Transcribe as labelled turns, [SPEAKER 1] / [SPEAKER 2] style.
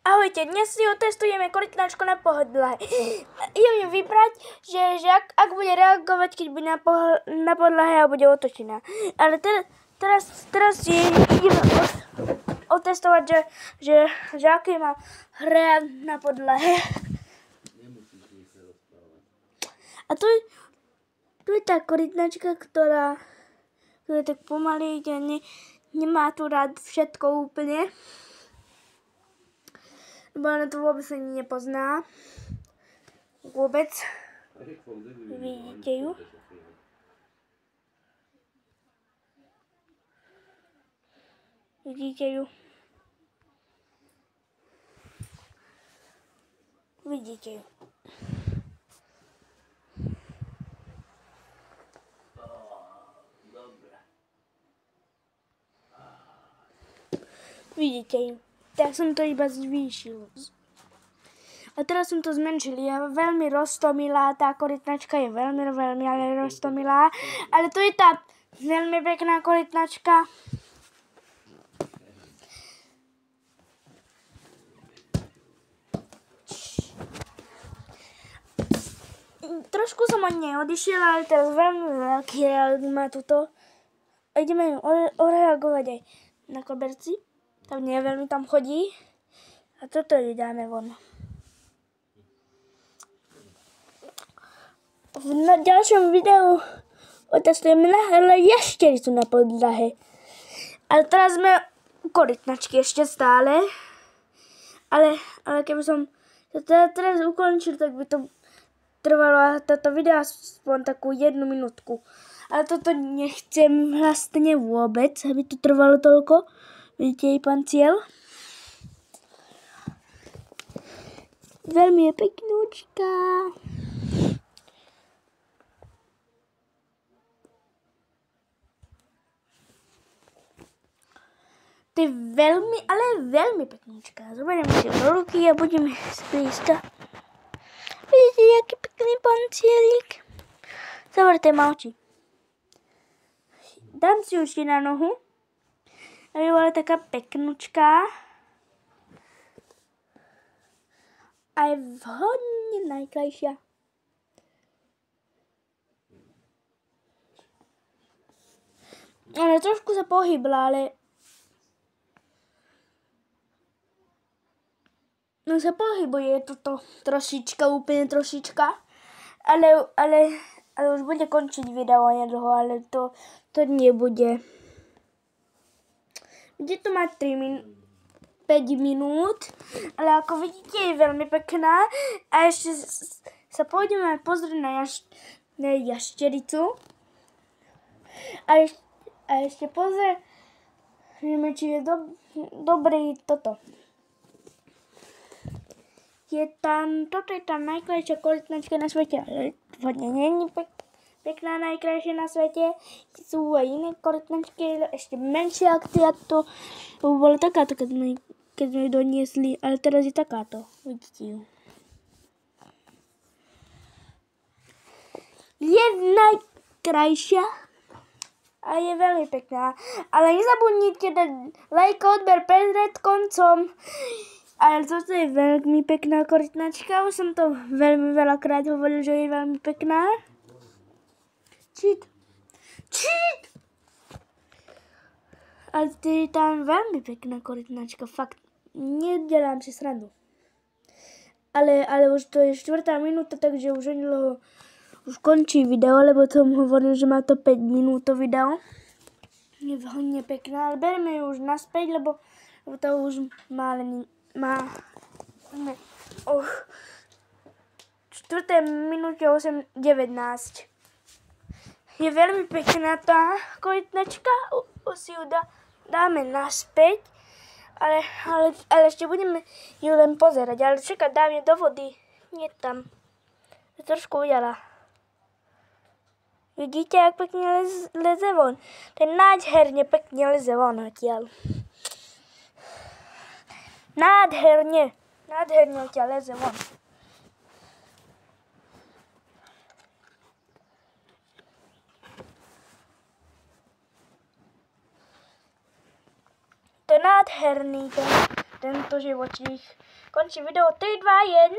[SPEAKER 1] Ahojte, dnes si otestujeme korytnačku na podlahe. Idem vybrať, že ak bude reagovať, keď bude na podlahe a bude otočená. Ale teraz si ideme otestovať, že aký má hra na podlahe. A tu je tá korytnačka, ktorá tak pomaly nemá tu rád všetko úplne. Lebo ona to vôbec ani nepozná. Vôbec. Vidíte ju? Vidíte ju? Vidíte ju. Vidíte ju. Tak som to iba zvýšil. A teraz som to zmenšil. Je veľmi roztomilá, tá korytnačka je veľmi ale roztomilá. Ale to je tá veľmi pekná korytnačka. Trošku som od nej odišiel, ale teraz veľmi veľký reálny má tuto. A ideme oreagovať aj na koberci. Tam nie veľmi tam chodí. A toto ju dáme von. V ďalšom videu otestujeme jaštericu na podlahe. Ale teraz sme u korytnačky ešte stále. Ale keby som to teraz ukončil, tak by to trvalo toto video aspoň takú 1 minútku. Ale toto nechcem vlastne vôbec, aby to trvalo toľko. Vidíte jej pán cieľ? Veľmi je peknúčka. To je veľmi, ale veľmi peknúčka. Zoberieme si do ruky a budeme splísť. Vidíte, aký pekný pán cieľík. Zaverte ma oči. Dám si už na nohu. Aby bola taká peknúčka. A je vhodne najkrajšia. Ona trošku sa pohybla, ale no sa pohybuje toto trošička, úplne trošička. Ale už bude končiť video nedlho, ale to nebude. Bude to mať 5 minút, ale ako vidíte je veľmi pekná. A ešte sa pôjdeme pozrieť na jaštericu. A ešte pozrieme, či je dobrý toto. Toto je tam najkrajšia korytnačka na svete, ale hodne nie je pekná najkrajšia na svete. Sú aj iné korytnačky, ešte menšie akcie, ako to bola takáto, keď sme ju doniesli, ale teraz je takáto. Vidíte ju. Je najkrajšia a je veľmi pekná. Ale nezabudnite dať like a odber pred koncom. Ale toto je veľmi pekná korytnačka. Už som to veľmi veľakrát hovoril, že je veľmi pekná. Cheat. Ale to je tam veľmi pekná korytnačka. Fakt, nedelám si srandu. Ale už to je 4. minúta, takže už končí video, lebo som hovoril, že má to 5 minútov video. Je veľmi pekná, ale bereme ju už naspäť, lebo to už má 4. minúte 8:19. Je veľmi pekná tá korytnačka, si ju dáme naspäť, ale ešte budeme ju len pozerať, ale čakať, dám ju do vody, nie tam, je trošku ujala. Vidíte, jak pekne leze von, to je nádherne pekne leze von odtiaľ. Nádherne odtiaľ leze von. To je nádherný ten tento živočích. Končí video 3, 2, 1.